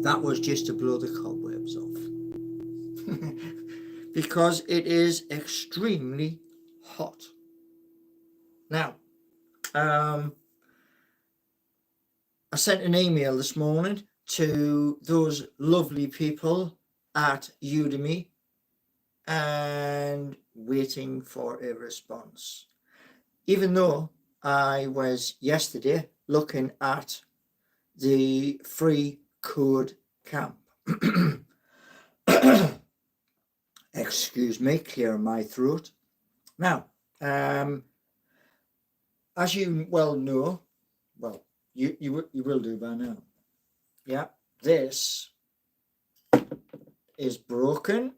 That was just to blow the cobwebs off. Because it is extremely hot. Now, I sent an email this morning to those lovely people at Udemy and waiting for a response. Even though I was yesterday looking at the free code camp. Excuse me, clear my throat. Now, as you well know, well, you will do by now. Yeah, this is broken.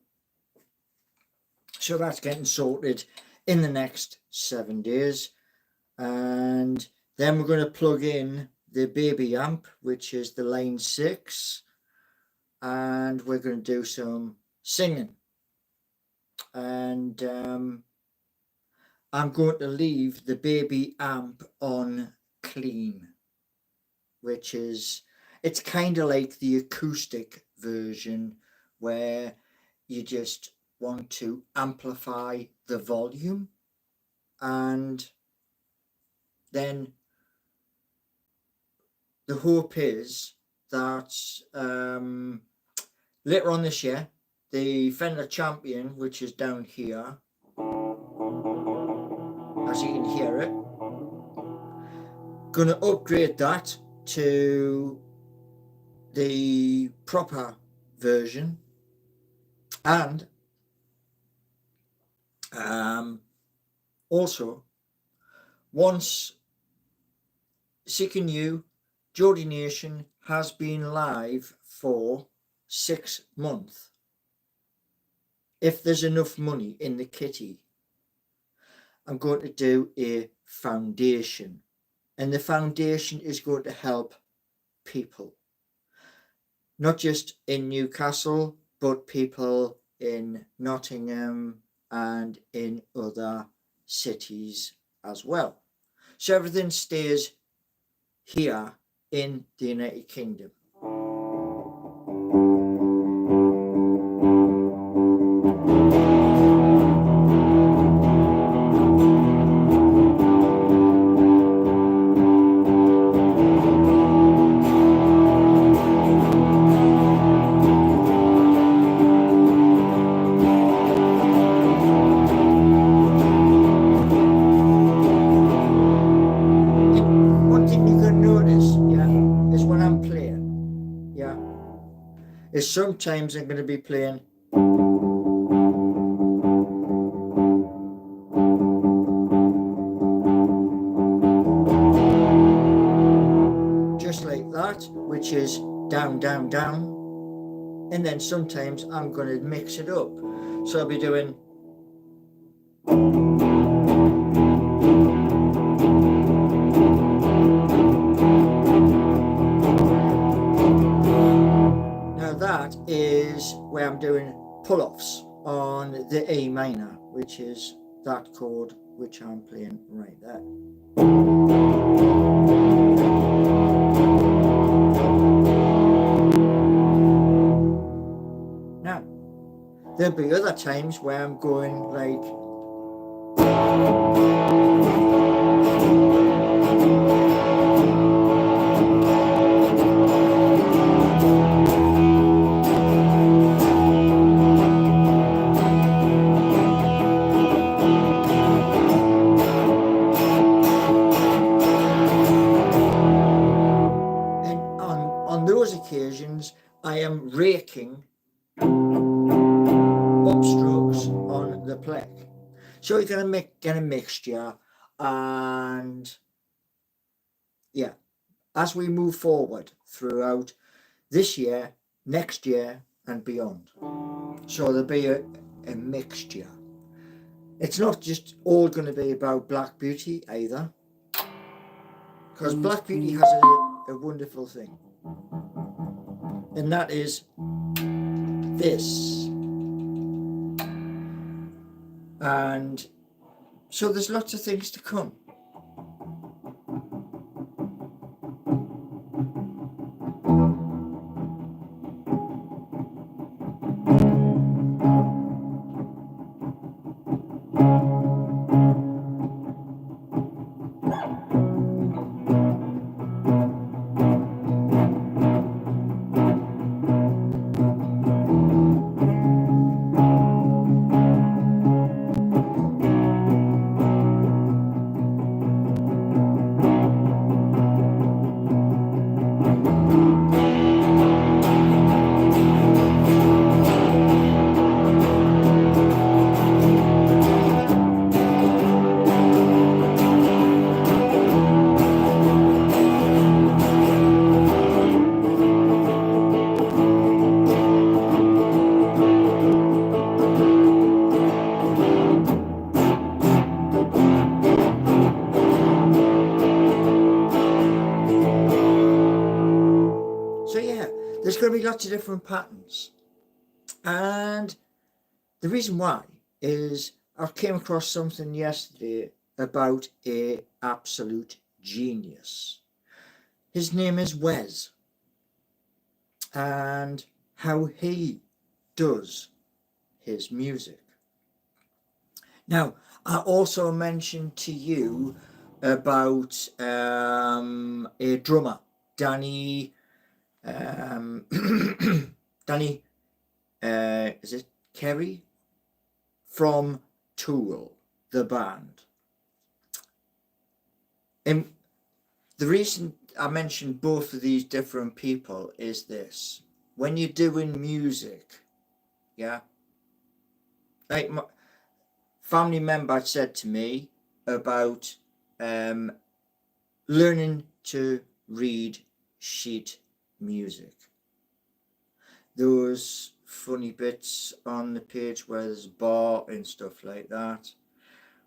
So that's getting sorted in the next 7 days. And then we're going to plug in the baby amp, which is the line 6. And we're going to do some singing. And I'm going to leave the baby amp on clean, which is, it's kind of like the acoustic version where you just want to amplify the volume, and then the hope is that later on this year, the Fender Champion, which is down here, as you can hear it, going to upgrade that to the proper version, and also once Seeking You Geordie Nation has been live for 6 months, if there's enough money in the kitty, I'm going to do a foundation, and the foundation is going to help people, not just in Newcastle, but people in Nottingham and in other cities as well. So everything stays here in the United Kingdom. Is sometimes I'm going to be playing just like that, which is down, down, down, and then sometimes I'm going to mix it up. So I'll be doing that is where I'm doing pull-offs on the A minor, which is that chord which I'm playing right there. Now, there'll be other times where I'm going like occasions I am raking upstrokes on the pleck. So you're going to get a mixture, and yeah, as we move forward throughout this year, next year and beyond. So there'll be a mixture. It's not just all going to be about Black Beauty either, because Black Beauty has a wonderful thing, and that is this. And so there's lots of things to come. There's going to be lots of different patterns, and the reason why is I came across something yesterday about a absolute genius. His name is Wes, and how he does his music. Now, I also mentioned to you about a drummer, Danny. Danny, is it Kerry from Tool, the band. And The reason I mentioned both of these different people is this: when you're doing music, yeah, like my family member said to me about learning to read sheet music. Those funny bits on the page where there's a bar and stuff like that.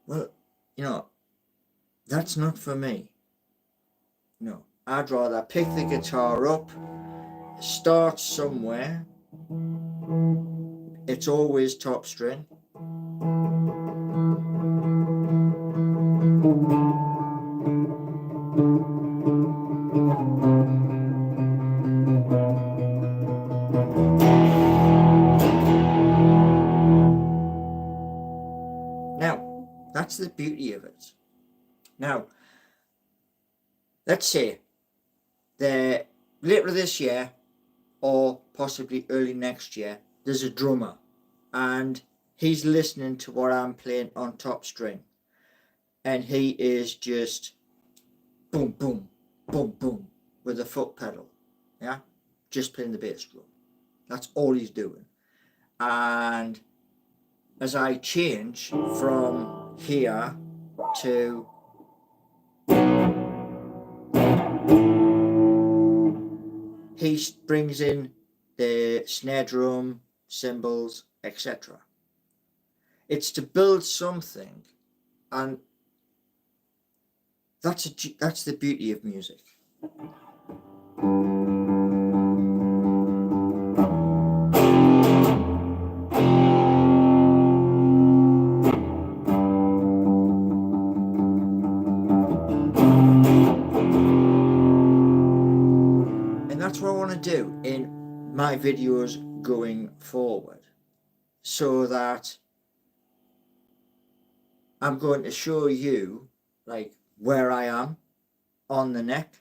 Well, you know, that's not for me. No, I'd rather pick the guitar up, start somewhere. It's always top string. Now, that's the beauty of it. Now, let's say the later this year or possibly early next year, there's a drummer and he's listening to what I'm playing on top string, and he is just boom, boom, boom, boom with a foot pedal, yeah, just playing the bass drum. That's all he's doing. And as I change from here to he brings in the snare drum, cymbals, etc. It's to build something, and that's the beauty of music. And that's what I want to do in my videos going forward, so that I'm going to show you like where I am on the neck,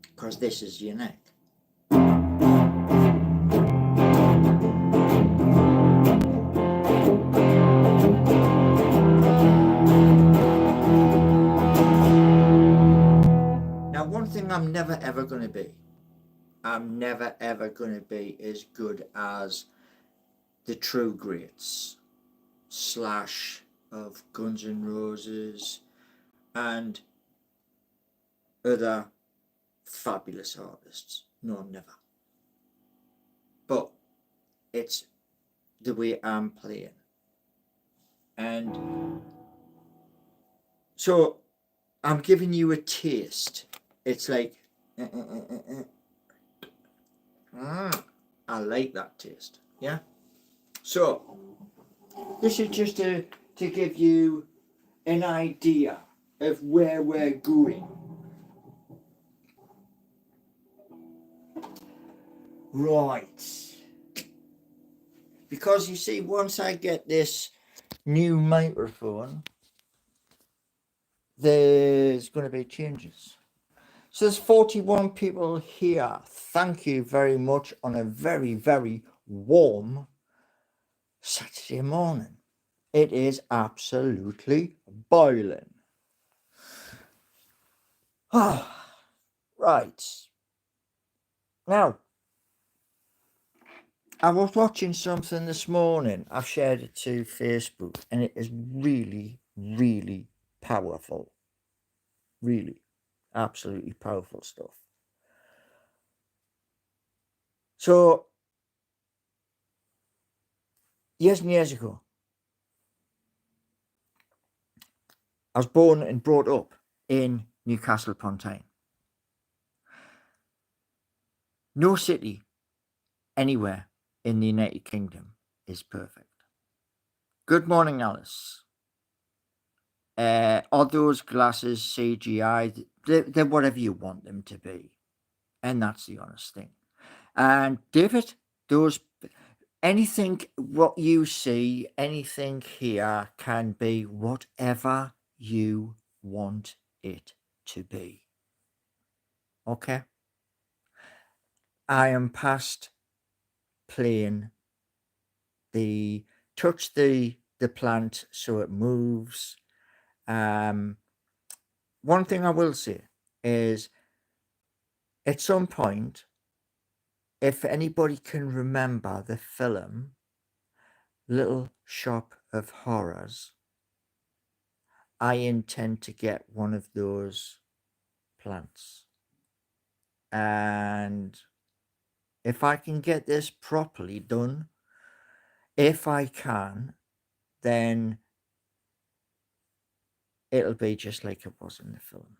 because this is your neck. Now, one thing I'm never ever going to be, I'm never ever going to be as good as the true greats, Slash of Guns N' Roses and other fabulous artists. No, never. But it's the way I'm playing. And so I'm giving you a taste. It's like, I like that taste. Yeah. So this is just to give you an idea of where we're going. Right. Because you see, once I get this new microphone, there's going to be changes. So there's 41 people here. Thank you very much on a very, very warm Saturday morning. It is absolutely boiling. Right. Now, I was watching something this morning. I've shared it to Facebook, and it is really, really powerful. Really, absolutely powerful stuff. So, years and years ago, I was born and brought up in Newcastle upon Tyne. No city anywhere in the United Kingdom is perfect. Good morning, Alice. Are those glasses CGI? They're whatever you want them to be. And that's the honest thing. And David, those anything what you see, anything here can be whatever you want it to be. Okay? I am past playing the touch the plant so it moves. one thing I will say is at some point, if anybody can remember the film Little Shop of Horrors, I intend to get one of those plants. And if I can get this properly done, if I can, then it'll be just like it was in the film.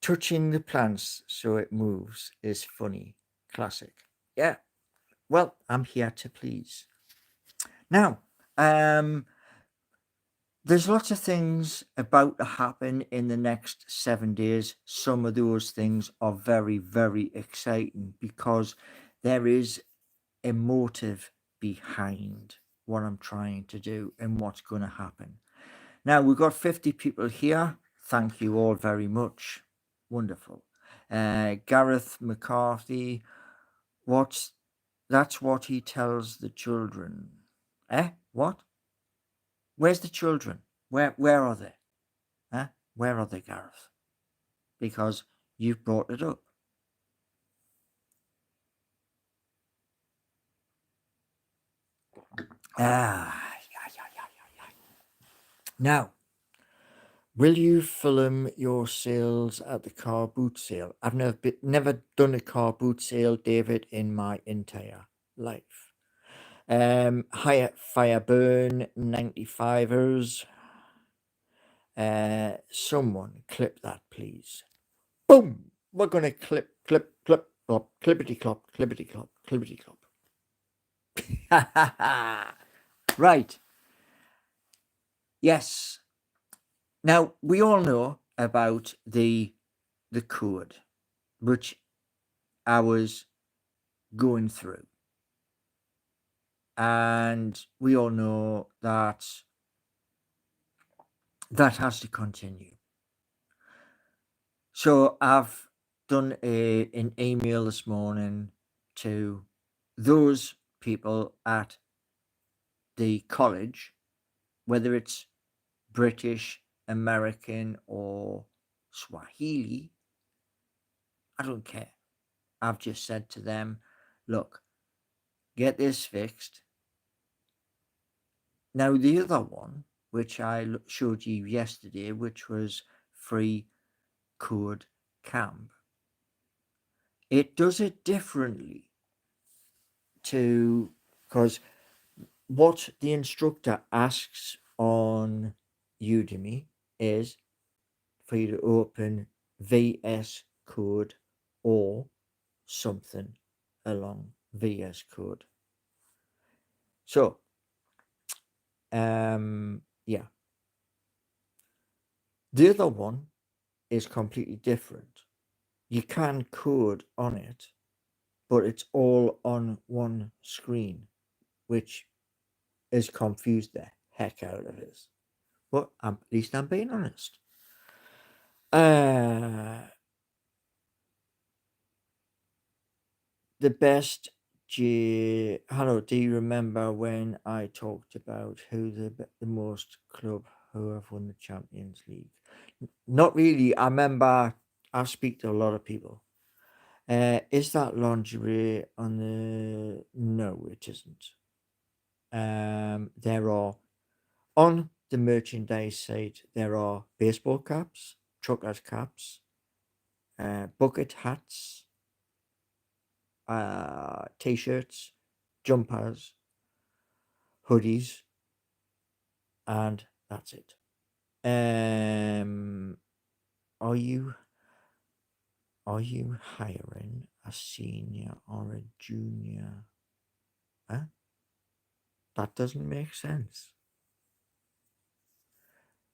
Touching the plants so it moves is funny. Classic. Yeah. Well, I'm here to please. Now, there's lots of things about to happen in the next 7 days. Some of those things are very, very exciting because there is a motive behind what I'm trying to do and what's going to happen. Now, we've got 50 people here. Thank you all very much. Wonderful. Gareth McCarthy, that's what he tells the children. What? Where's the children? Where are they? Where are they, Gareth? Because you've brought it up. Yeah. Now, will you film your sales at the car boot sale? I've never done a car boot sale, David, in my entire life. Hyatt Fireburn 95ers. Someone clip that, please. Boom! We're gonna clip, clop, clippity clop, clippity clop, clippity clop. Right. Yes. Now we all know about the code, which I was going through, and we all know that that has to continue. So I've done an email this morning to those people at the college, whether it's British, American, or Swahili. I don't care. I've just said to them, look, get this fixed. Now, the other one, which I showed you yesterday, which was Free Code Camp, it does it differently to, because what the instructor asks on Udemy is for you to open VS Code or something along VS Code. So, yeah. The other one is completely different. You can code on it, but it's all on one screen, which has confused the heck out of us. But at least I'm being honest. The best hello, do you remember when I talked about who the most club who have won the Champions League? Not really. I remember I speak to a lot of people. Is that lingerie on the? No, it isn't. There are on the merchandise site. There are baseball caps, chocolate caps, bucket hats, t-shirts, jumpers, hoodies, and that's it. Are you hiring a senior or a junior? Huh? That doesn't make sense.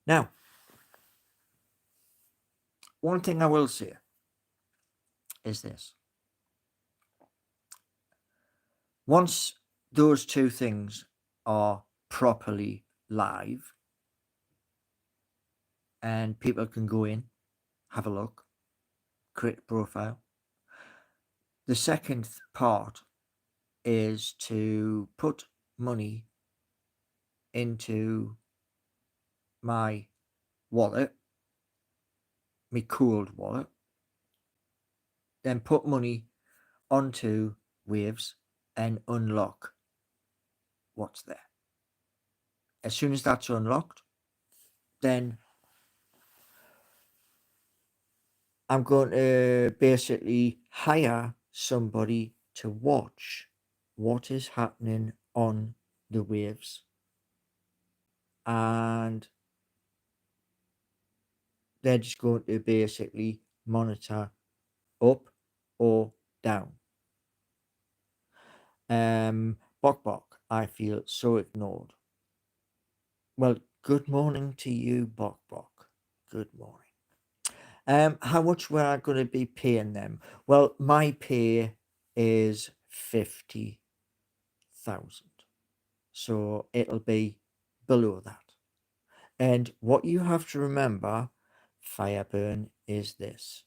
Now, one thing I will say is this. Once those two things are properly live and people can go in, have a look, create a profile, the second part is to put money into my wallet, my cooled wallet, then put money onto Waves and unlock what's there. As soon as that's unlocked, then I'm going to basically hire somebody to watch what is happening on the Waves, and they're just going to basically monitor up or down. Bok Bok, I feel so ignored. Well, good morning to you, Bok Bok. Good morning. How much were I going to be paying them? Well, my pay is 50,000, so it'll be below that. And what you have to remember, Fireburn, is this: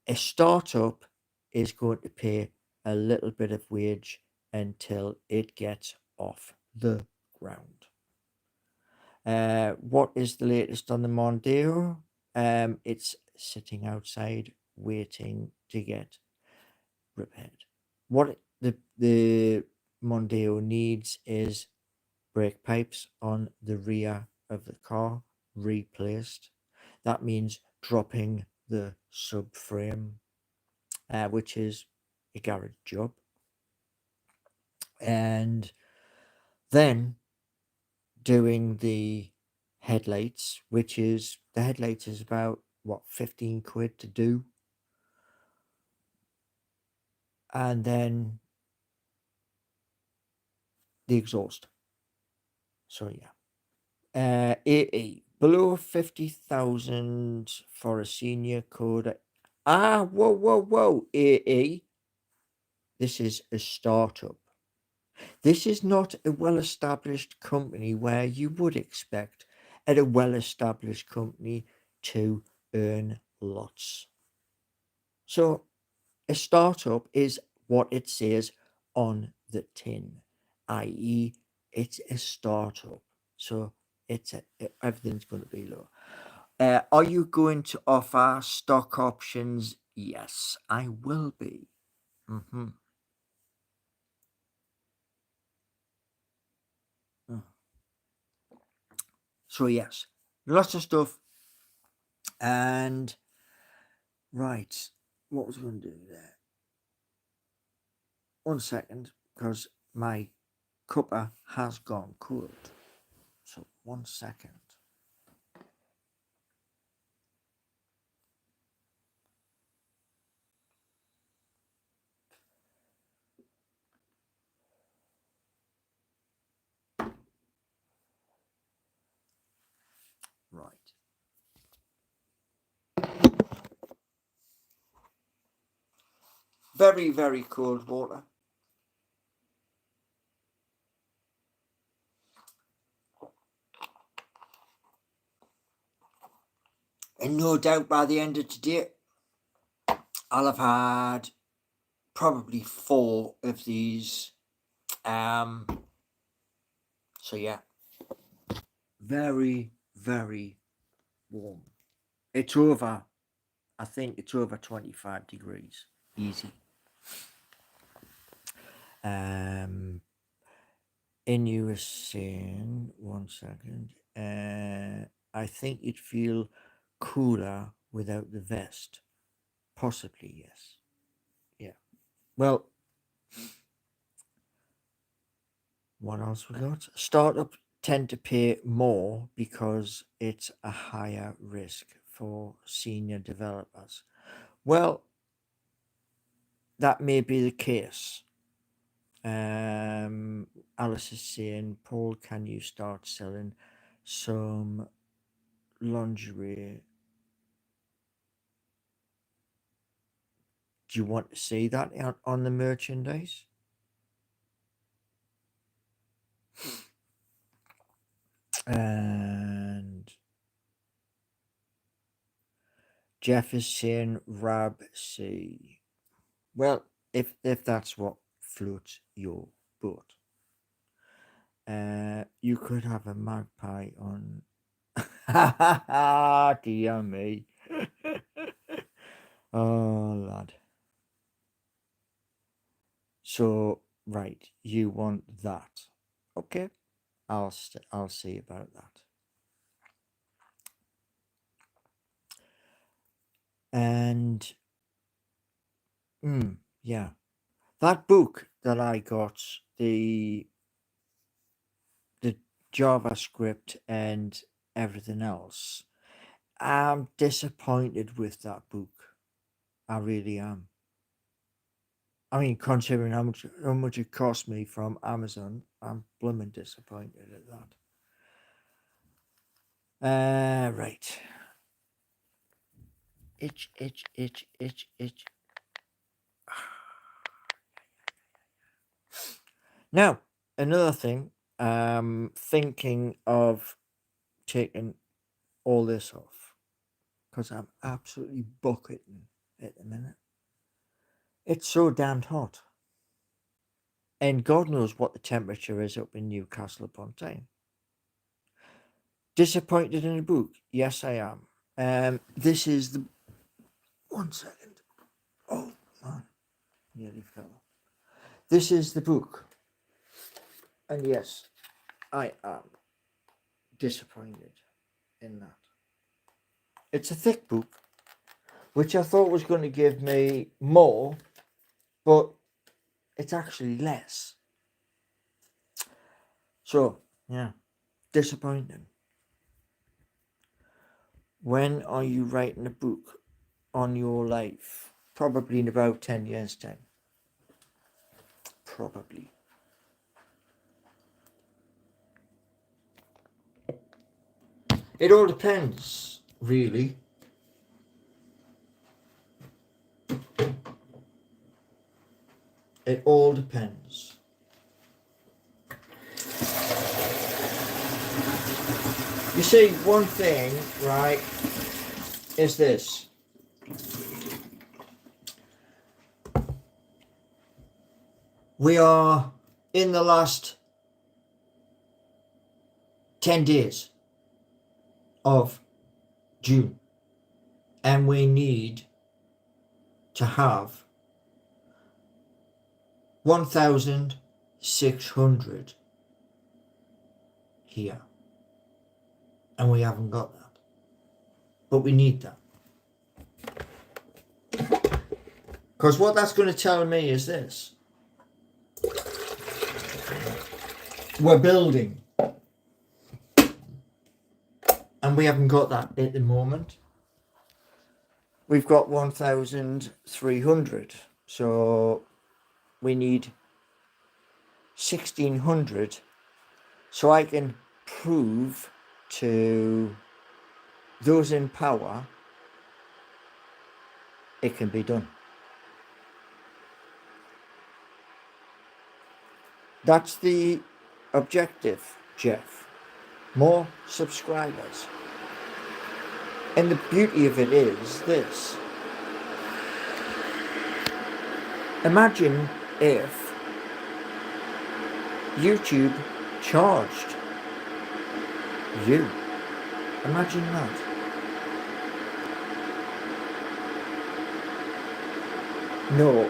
a startup is going to pay a little bit of wage until it gets off the ground. What is the latest on the Mondeo? It's sitting outside waiting to get repaired. What the Mondeo needs is brake pipes on the rear of the car replaced. That means dropping the subframe, which is a garage job, and then doing the headlights, which is the headlights is about what, 15 quid to do, and then the exhaust. So yeah, below 50,000 for a senior code. Whoa, AE. This is a startup. This is not a well-established company where you would expect at a well-established company to earn lots. So a startup is what it says on the tin, i.e., it's a startup. So everything's going to be low. Are you going to offer stock options? Yes, I will be. Mm-hmm. So yes, lots of stuff. And right, what was I going to do there? 1 second, because my cuppa has gone cold. So 1 second. Right. Very, very cold water. And no doubt by the end of today, I'll have had probably 4 of these. So yeah, very, very warm. It's over, I think it's over 25 degrees. Easy. In you were saying, 1 second, I think you'd feel cooler without the vest. Possibly, yes. Yeah. Well, what else we got? Startups tend to pay more because it's a higher risk for senior developers. Well, that may be the case. Alice is saying, Paul, can you start selling some lingerie? Do you want to see that on the merchandise? And Jeff is saying Rab C. Well, if that's what floats your boat. You could have a magpie on. Dear me. Oh, lad. So, right, you want that. Okay, I'll see about that. And, yeah. That book that I got, the JavaScript and everything else, I'm disappointed with that book. I really am. I mean, considering how much it cost me from Amazon, I'm blooming disappointed at that. Right. Itch. Now, another thing, thinking of taking all this off because I'm absolutely bucketing at the minute. It's so damned hot. And God knows what the temperature is up in Newcastle upon Tyne. Disappointed in the book? Yes, I am. This is the. 1 second. Oh, man. Nearly fell. This is the book. And yes, I am disappointed in that. It's a thick book, which I thought was going to give me more, but it's actually less. So, yeah, disappointing. When are you writing a book on your life? Probably in about 10 years' time. Probably. It all depends, really. It all depends. You see, one thing, right, is this. We are in the last 10 days of June, and we need to have 1,600 here, and we haven't got that, but we need that, because what that's going to tell me is this: we're building, and we haven't got that at the moment. We've got 1,300, so we need 1,600, so I can prove to those in power it can be done. That's the objective, Jeff. More subscribers. And the beauty of it is this. Imagine if YouTube charged you. Imagine that. No.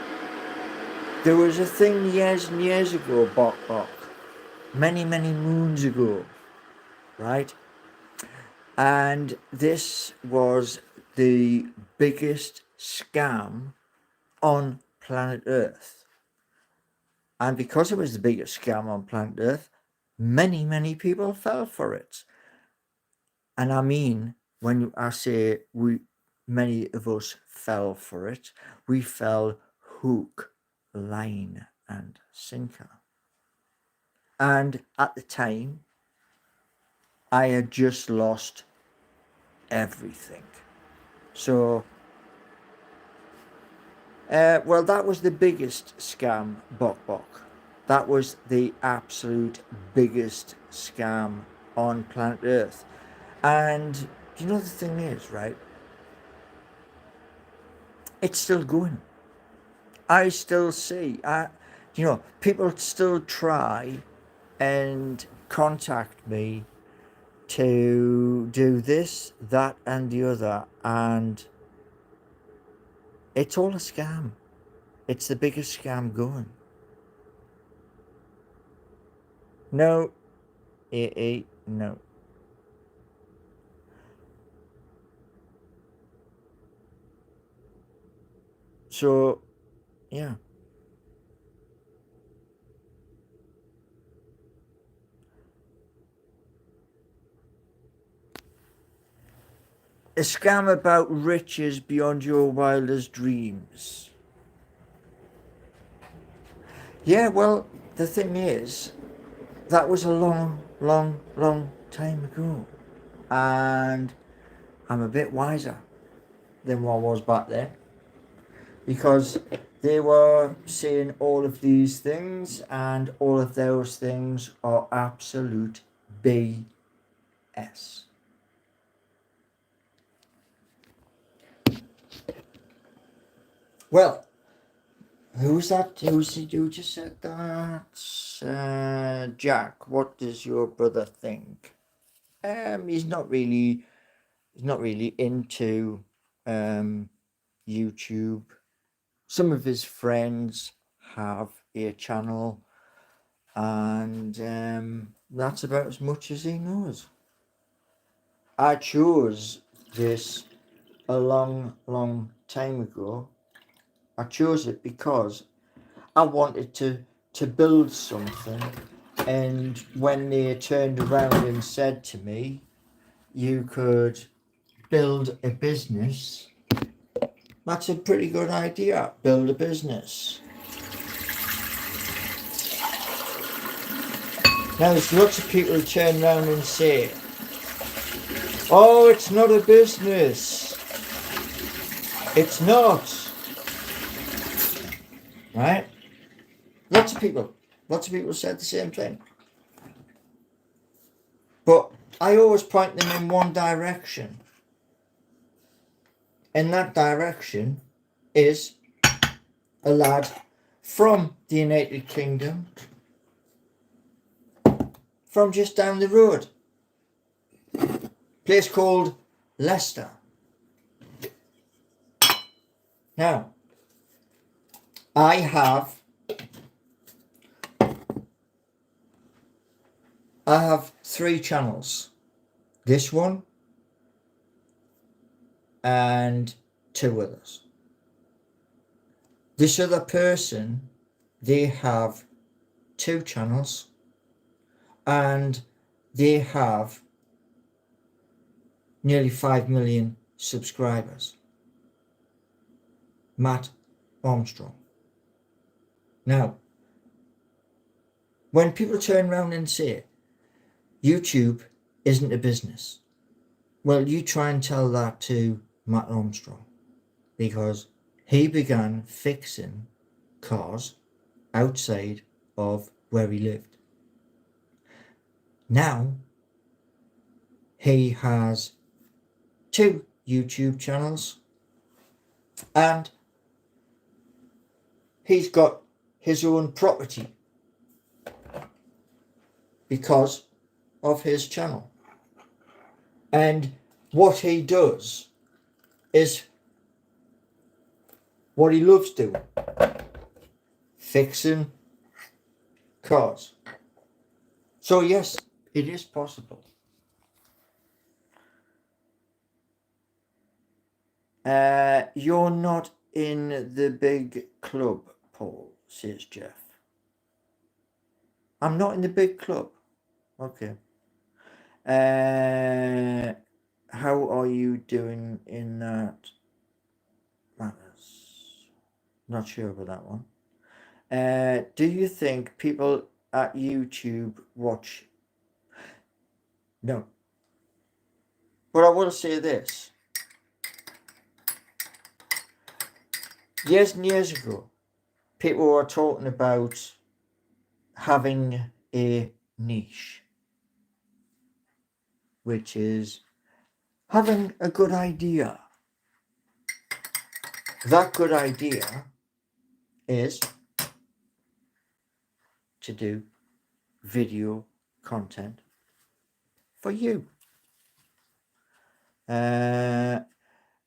There was a thing years and years ago, Bok. Many moons ago, right? And this was the biggest scam on planet Earth. And because it was the biggest scam on planet Earth, many people fell for it. And I mean, when I say many of us fell for it, we fell hook, line, and sinker. And at the time, I had just lost everything. So, well, that was the biggest scam, Bok. That was the absolute biggest scam on planet Earth. And you know, the thing is, right? It's still going. I still see, people still try and contact me to do this, that, and the other, and it's all a scam. It's the biggest scam going. No, no. So, yeah. A scam about riches beyond your wildest dreams. Yeah, well, the thing is, that was a long, long, long time ago. And I'm a bit wiser than what I was back then. Because they were saying all of these things, and all of those things are absolute BS. Well, who's that? Who just said that? Jack, what does your brother think? He's not really into YouTube. Some of his friends have a channel, and that's about as much as he knows. I chose this a long, long time ago. I chose it because I wanted to build something, and when they turned around and said to me, you could build a business, that's a pretty good idea. Build a business. Now there's lots of people who turn around and say, oh, it's not a business. It's not. Right? Lots of people said the same thing. But I always point them in one direction. And that direction is a lad from the United Kingdom, from just down the road. Place called Leicester. Now, I have 3 channels. This one and 2 others. This other person, they have 2 channels and they have nearly 5 million subscribers. Matt Armstrong. Now, when people turn around and say YouTube isn't a business, well, you try and tell that to Matt Armstrong, because he began fixing cars outside of where he lived. Now he has 2 YouTube channels and he's got his own property because of his channel. And what he does is what he loves doing: fixing cars. So yes, it is possible. You're not in the big club, Paul, says Jeff. I'm not in the big club. Okay. How are you doing in that matters? Not sure about that one. Do you think people at YouTube watch? No. But I will say this. Years and years ago, people were talking about having a niche, which is having a good idea. That good idea is to do video content for you.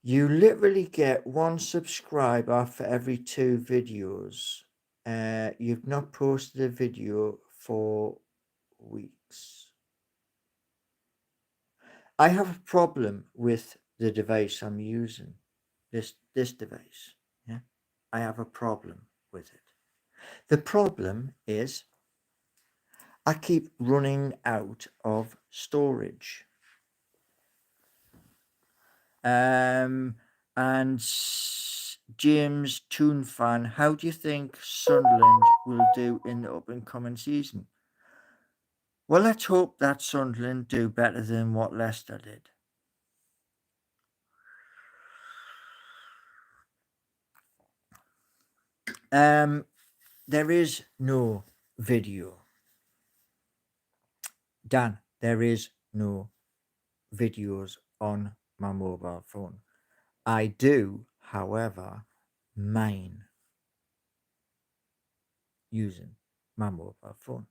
You literally get 1 subscriber for every 2 videos. You've not posted a video for weeks. I have a problem with the device I'm using. This device. Yeah, I have a problem with it. The problem is I keep running out of storage. And James Toon Fan, how do you think Sunderland will do in the up and coming season? Well, let's hope that Sunderland do better than what Leicester did. There is no video. Dan, there is no videos on my mobile phone. I do, however, mine using my mobile phone.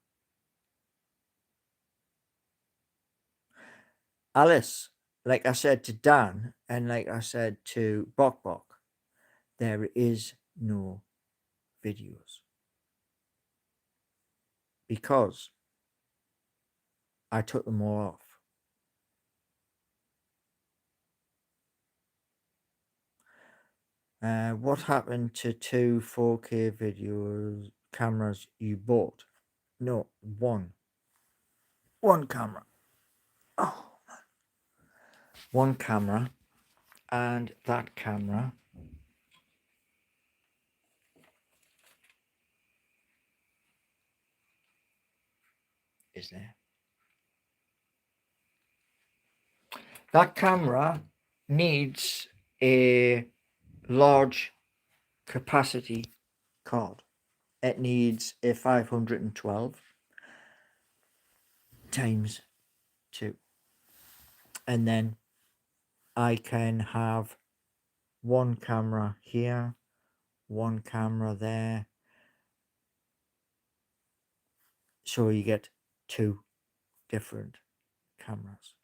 Alice, like I said to Dan, and like I said to Bok Bok, there is no videos because I took them all off. What happened to 2 4K videos cameras you bought? No, one camera. Oh, one camera, and that camera is there. That camera needs a large capacity card. It needs a 512 times 2. And then I can have 1 camera here, 1 camera there. So you get 2 different cameras.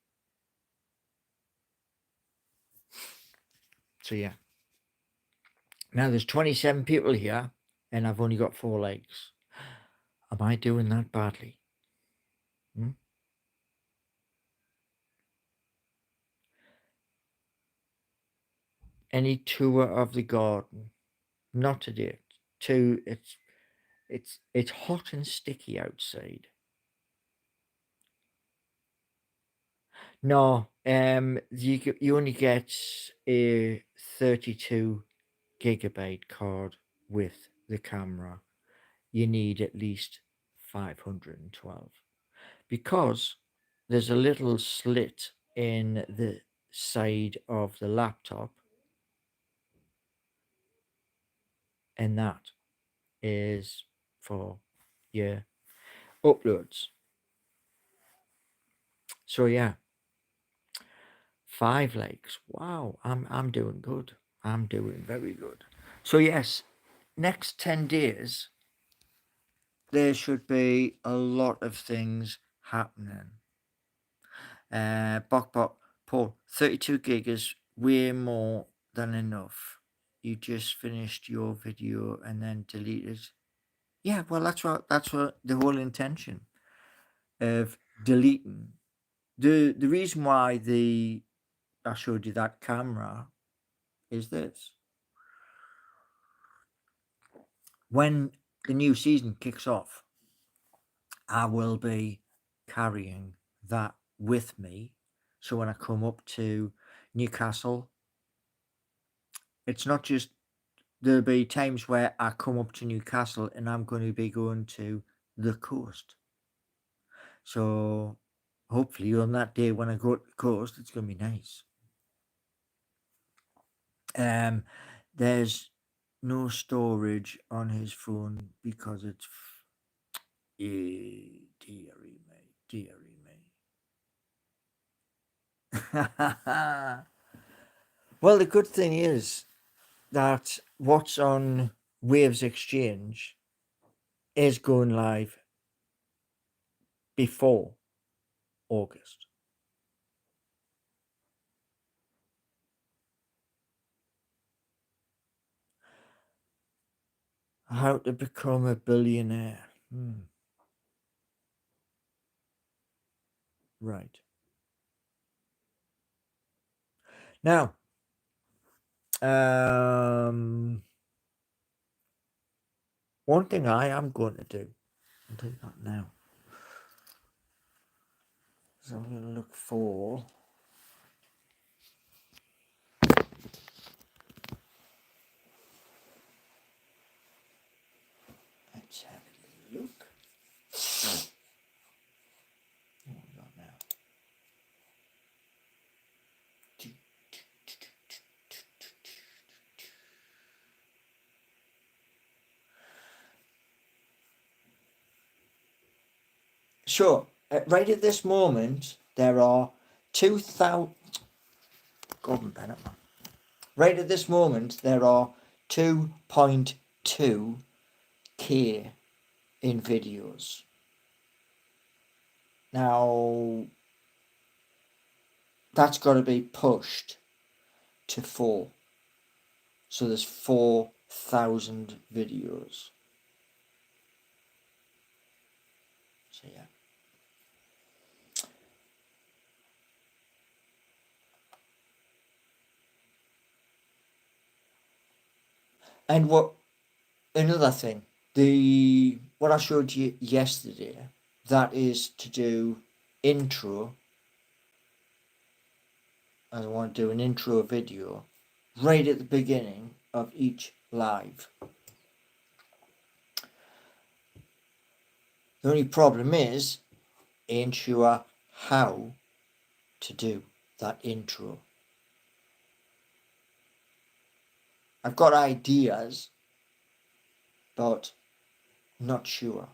So yeah. Now there's 27 people here and I've only got 4 legs. Am I doing that badly? Any tour of the garden? Not today. It's hot and sticky outside. No, you only get a 32 gigabyte card with the camera. You need at least 512 because there's a little slit in the side of the laptop, and that is for your uploads. So yeah, 5 legs. Wow, I'm doing good. I'm doing very good. So yes, next 10 days there should be a lot of things happening. Bok, Paul, 32 gig is way more than enough. You just finished your video and then deleted. Yeah, well, that's what the whole intention of deleting. The reason why I showed you that camera is this. When the new season kicks off, I will be carrying that with me. So when I come up to Newcastle, it's not just, there'll be times where I come up to Newcastle and I'm going to be going to the coast. So hopefully on that day when I go to the coast, it's going to be nice. There's no storage on his phone because it's dearie me. Well, the good thing is that what's on Waves Exchange is going live before August. How to become a billionaire. Right. Now, one thing I am going to do, I'll do that now. So I'm going to look for. Let's have a look. What have we got now? So, right at this moment, there are 2,000. Gordon Bennett, man. Right at this moment, there are 2.2k in videos. Now, that's got to be pushed to 4. So there's 4,000 videos. So yeah. And another thing, what I showed you yesterday, that is to do intro. I want to do an intro video right at the beginning of each live. The only problem is, ain't sure how to do that intro. I've got ideas, but not sure.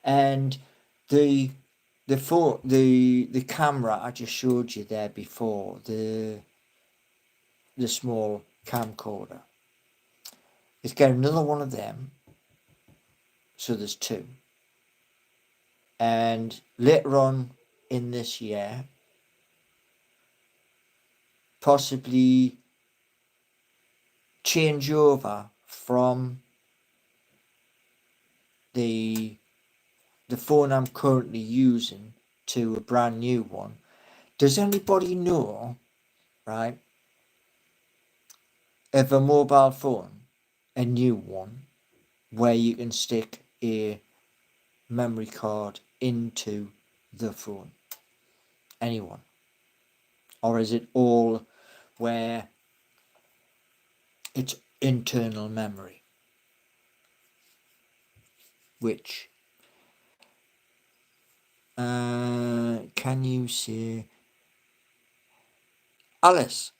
And the camera I just showed you there before, the small camcorder, it's got another one of them, so there's 2. And later on in this year, possibly change over from the phone I'm currently using to a brand new one. Does anybody know, right, of a mobile phone, a new one, where you can stick a memory card into the phone? Anyone? Or is it all where it's internal memory? Which can you say, Alice,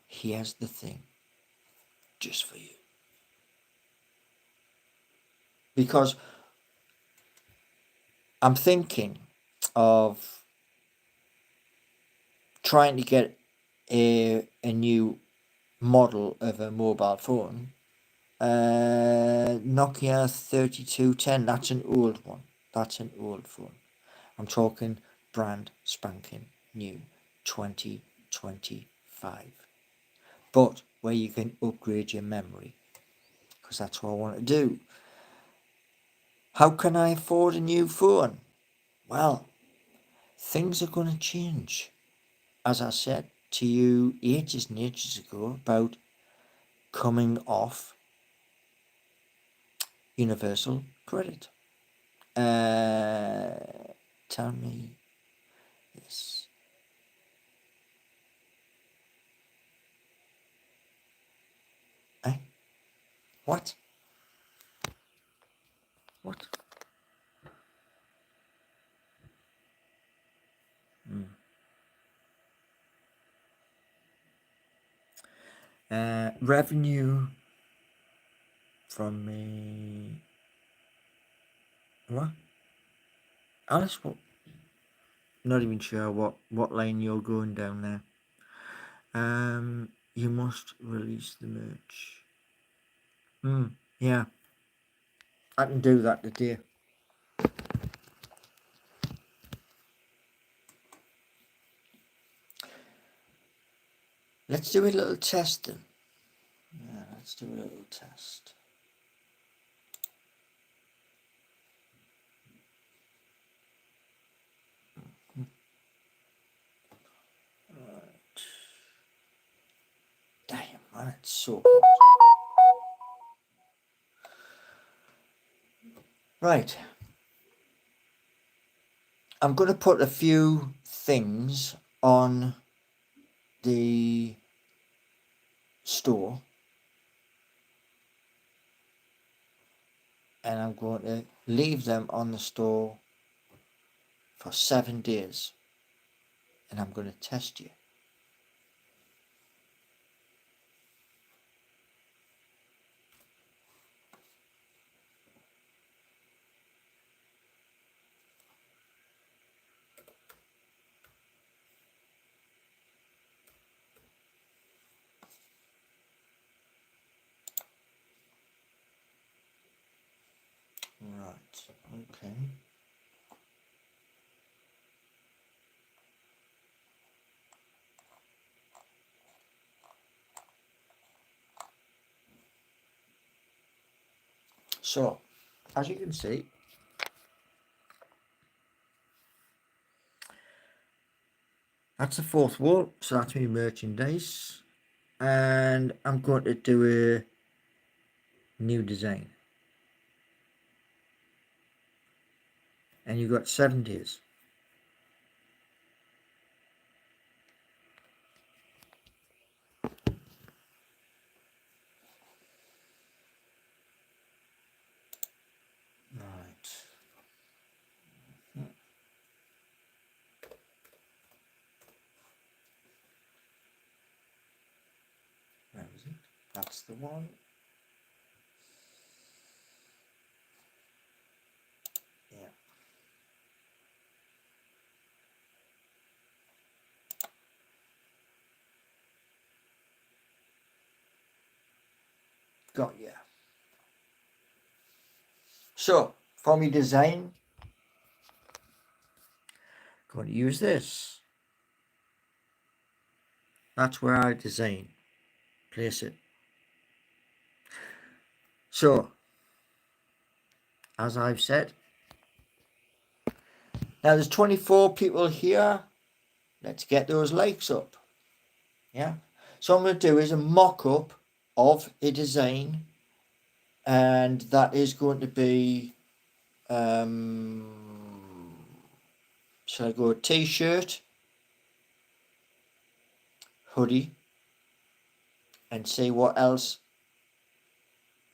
here's the thing, just for you. Because I'm thinking of trying to get a new model of a mobile phone. Nokia 3210, that's an old one. That's an old phone. I'm talking brand spanking new, 2025. But where you can upgrade your memory, because that's what I want to do. How can I afford a new phone? Well, things are going to change. As I said to you ages and ages ago about coming off universal credit. Tell me this. Eh? What? What? Revenue from me. What? Alice, what? Not even sure what line you're going down there. You must release the merch. Yeah. I can do that today. Let's do a little test then. Yeah, let's do a little test. Right. Damn, man, it's so hot. Right. I'm going to put a few things on the store, and I'm going to leave them on the store for 7 days, and I'm going to test you. Right, okay. So, as you can see, that's the fourth wall, so that's my merchandise. And I'm going to do a new design. And you've got 7 days. Right. Where is it? That's the one. Yeah. Got you. So, for my design, I'm going to use this. That's where I design. Place it. So, as I've said, now there's 24 people here. Let's get those likes up. Yeah. So I'm going to do is a mock-up of a design, and that is going to be, shall I go t-shirt, hoodie, and see what else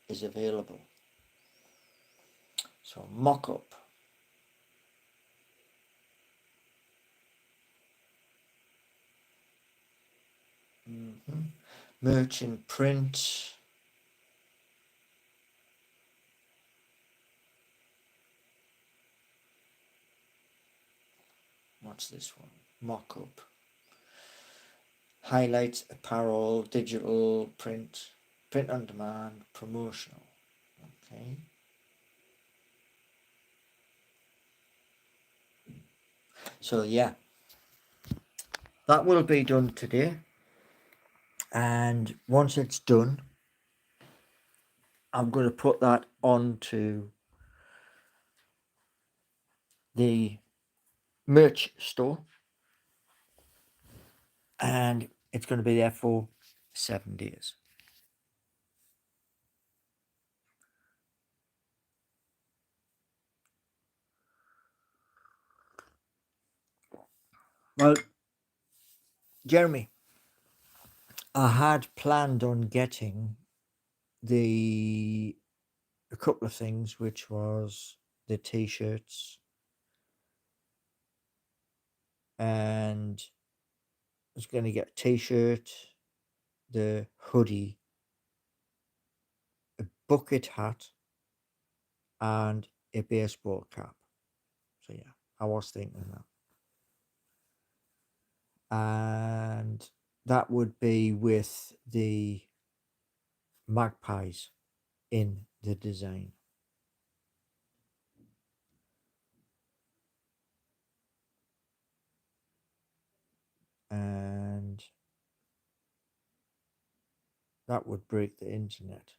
is available. So mock-up. Merchant print. What's this one? Mock-up. Highlights, apparel, digital, print, print on demand, promotional. Okay. So yeah, that will be done today. And once it's done, I'm going to put that onto the merch store, and it's going to be there for 7 days. Well, Jeremy, I had planned on getting a couple of things, which was the t-shirts, and I was going to get a t-shirt, the hoodie, a bucket hat, and a baseball cap. So yeah, I was thinking that. And that would be with the magpies in the design. And That would break the internet.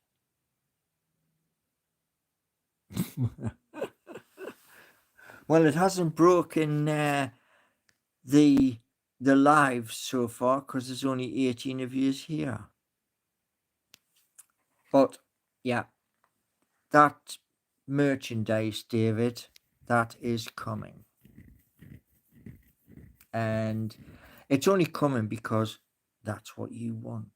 Well, it hasn't broken the lives so far because there's only 18 of you here. But yeah, that merchandise, David, that is coming. And it's only coming because that's what you want.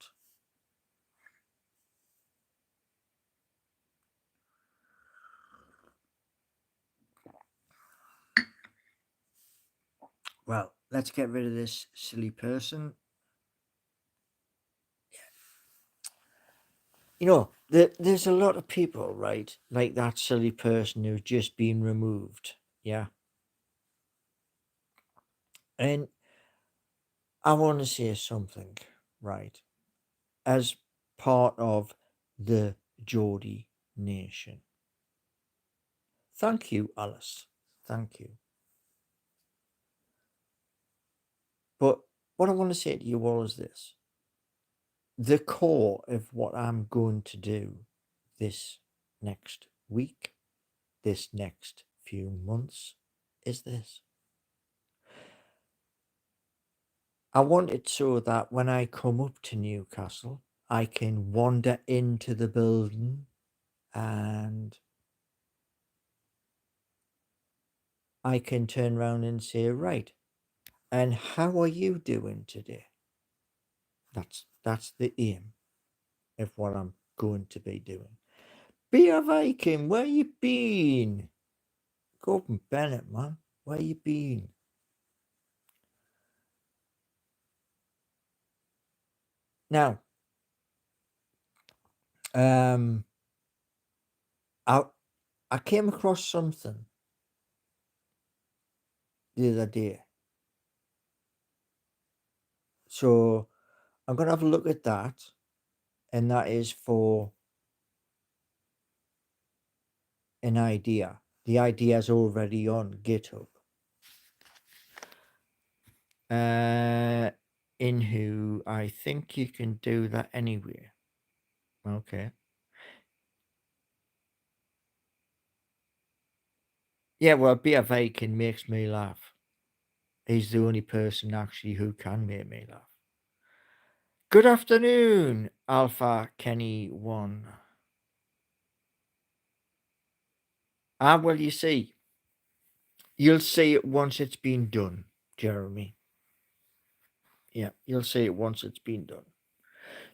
Well, let's get rid of this silly person. You know, there's a lot of people, right, like that silly person who's just been removed. Yeah. And I want to say something, right, as part of the Geordie Nation. Thank you, Alice. Thank you. But what I want to say to you all is this: the core of what I'm going to do this next week, this next few months, is this. I want it so that when I come up to Newcastle, I can wander into the building and I can turn around and say, right, and how are you doing today? That's the aim of what I'm going to be doing. Be a Viking, where you been? Gordon Bennett, man, where you been? Now, I I came across something the other day, so I'm gonna have a look at that, and that is for an idea. The idea is already on GitHub. In who I think you can do that anywhere. Okay. Yeah, well, Be a Viking makes me laugh. He's the only person actually who can make me laugh. Good afternoon, Alpha Kenny 1. Ah, well, you see, you'll see it once it's been done, Jeremy. Yeah, you'll see it once it's been done.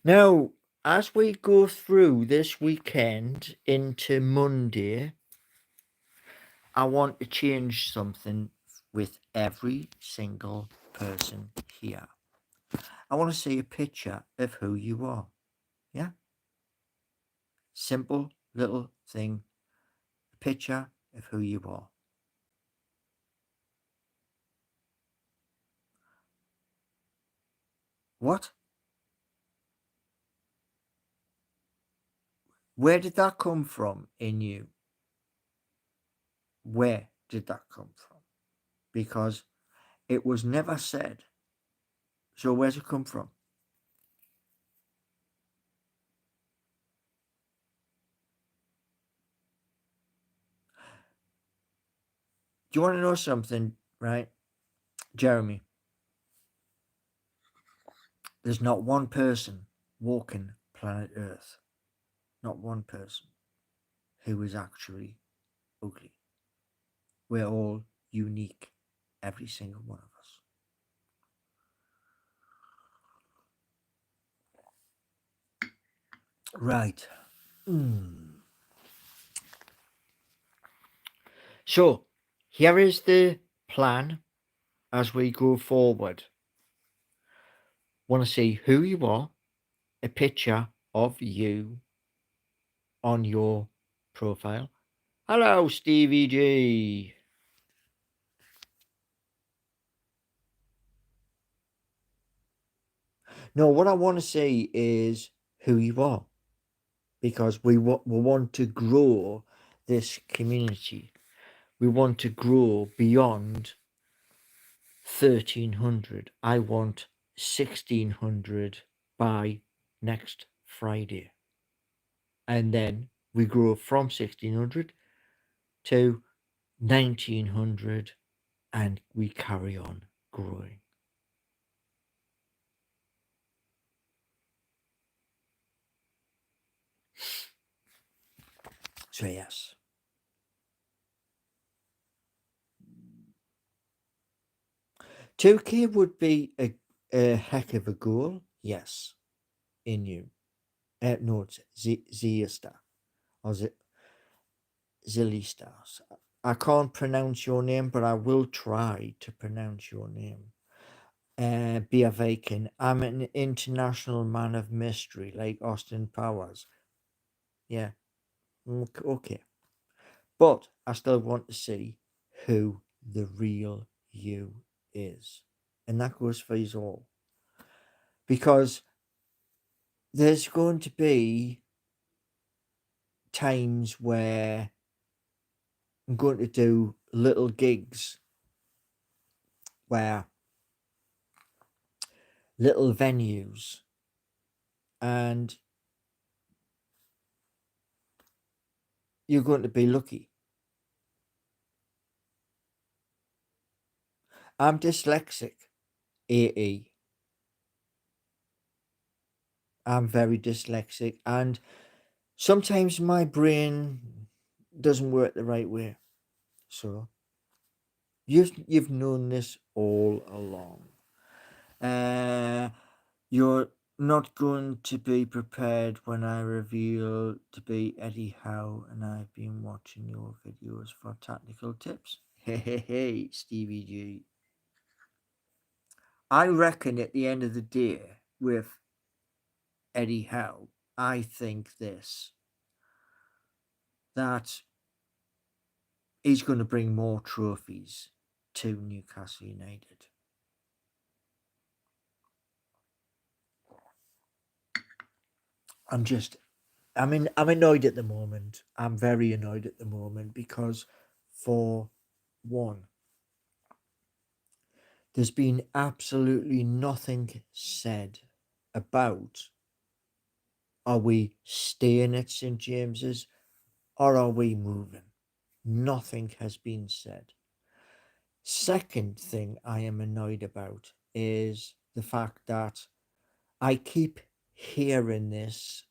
Now, as we go through this weekend into Monday, I want to change something with every single person here. I want to see a picture of who you are. Yeah? Simple little thing. A picture of who you are. What? Where did that come from in you? Where did that come from? Because it was never said. So where's it come from? Do you want to know something, right? Jeremy, there's not one person walking planet Earth, not one person who is actually ugly. We're all unique, every single one of us. Right. So, here is the plan as we go forward. Want to see who you are, a picture of you on your profile. Hello, Stevie G. No, what I want to see is who you are because we want to grow this community. We want to grow beyond 1,300. I want 1,600 by next Friday. And then we grow from 1600 to 1900 and we carry on growing. So, yes. Turkey would be a heck of a goal, yes, in you. No, it's Ziesta or Zilistas. I can't pronounce your name, but I will try to pronounce your name. Biavakin. I'm an international man of mystery, like Austin Powers. Yeah, okay. But I still want to see who the real you is. And that goes for us all. Because there's going to be times where I'm going to do little gigs where little venues and you're going to be lucky. I'm dyslexic, AE. I'm very dyslexic and sometimes my brain doesn't work the right way. So you've known this all along. You're not going to be prepared when I reveal to be Eddie Howe, and I've been watching your videos for tactical tips. Hey, Stevie G. I reckon at the end of the day, with Eddie Howe, I think this that he's going to bring more trophies to Newcastle United. I'm annoyed at the moment. I'm very annoyed at the moment because for one, there's been absolutely nothing said about are we staying at St. James's or are we moving? Nothing has been said. Second thing I am annoyed about is the fact that I keep hearing this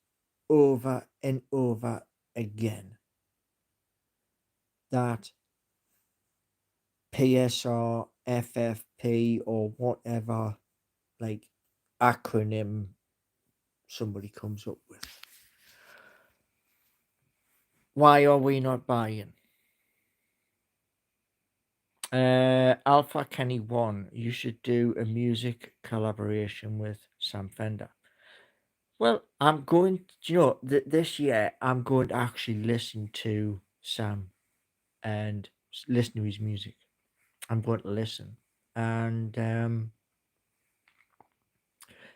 over and over again that PSR, FFP, or whatever like acronym somebody comes up with. Why are we not buying? Alpha Kenny 1, you should do a music collaboration with Sam Fender. Well, I'm going, this year I'm going to actually listen to Sam and listen to his music. I'm going to listen. And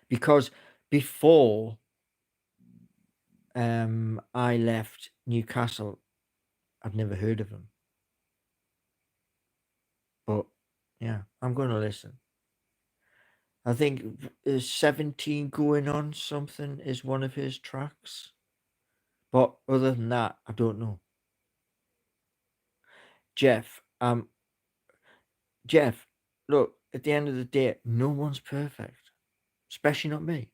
because before I left Newcastle, I've never heard of him. But yeah, I'm going to listen. I think is 17 going on something is one of his tracks. But other than that, I don't know. Jeff, Jeff, look, at the end of the day, no one's perfect, especially not me.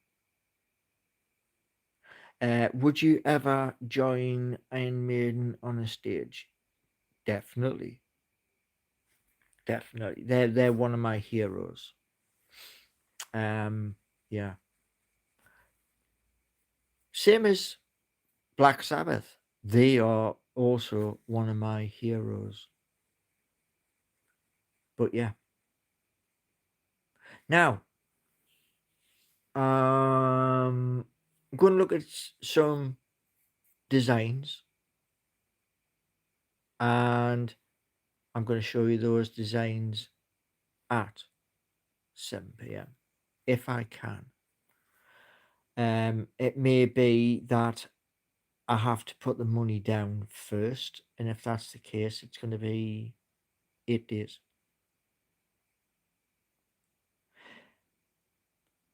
Would you ever join Iron Maiden on a stage? Definitely, definitely. They're one of my heroes. Yeah. Same as Black Sabbath. They are also one of my heroes. But yeah. Now, I'm going to look at some designs and I'm going to show you those designs at 7 p.m. if I can. It may be that I have to put the money down first, and if that's the case, it's going to be 8 days.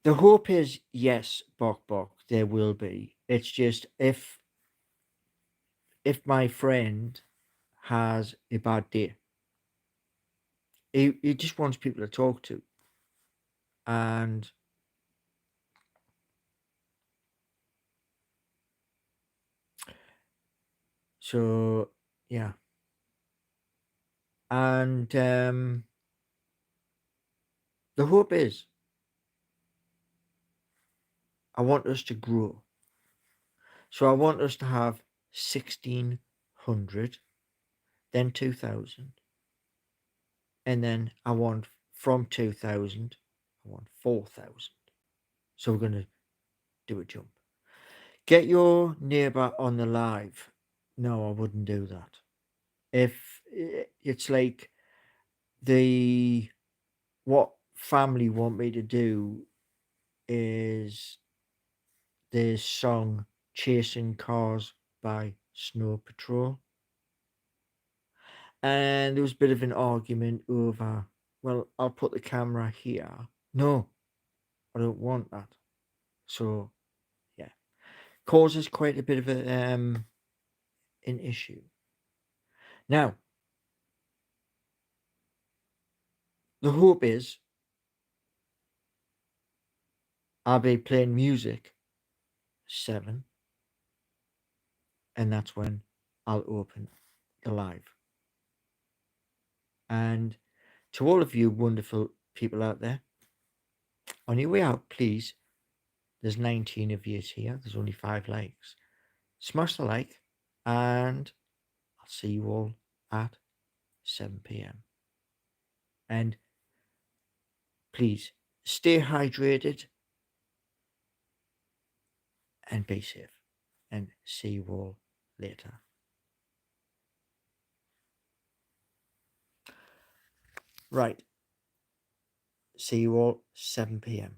The hope is yes, Bok Bok, there will be. It's just if my friend has a bad day, he just wants people to talk to, and so yeah, and the hope is I want us to grow. So I want us to have 1,600, then 2,000, and then I want from 2,000, I want 4,000. So we're going to do a jump. Get your neighbor on the live. No, I wouldn't do that. If it's like what family want me to do is the song Chasing Cars by Snow Patrol. And there was a bit of an argument over, well, I'll put the camera here. No, I don't want that. So yeah, causes quite a bit of an issue. Now, the hope is I'll be playing music 7, and that's when I'll open the live. And to all of you wonderful people out there, on your way out, please, there's 19 of you here. There's only 5 likes. Smash the like, and I'll see you all at 7 p.m. And please stay hydrated and be safe. And see you all later. Right. See you all 7 p.m.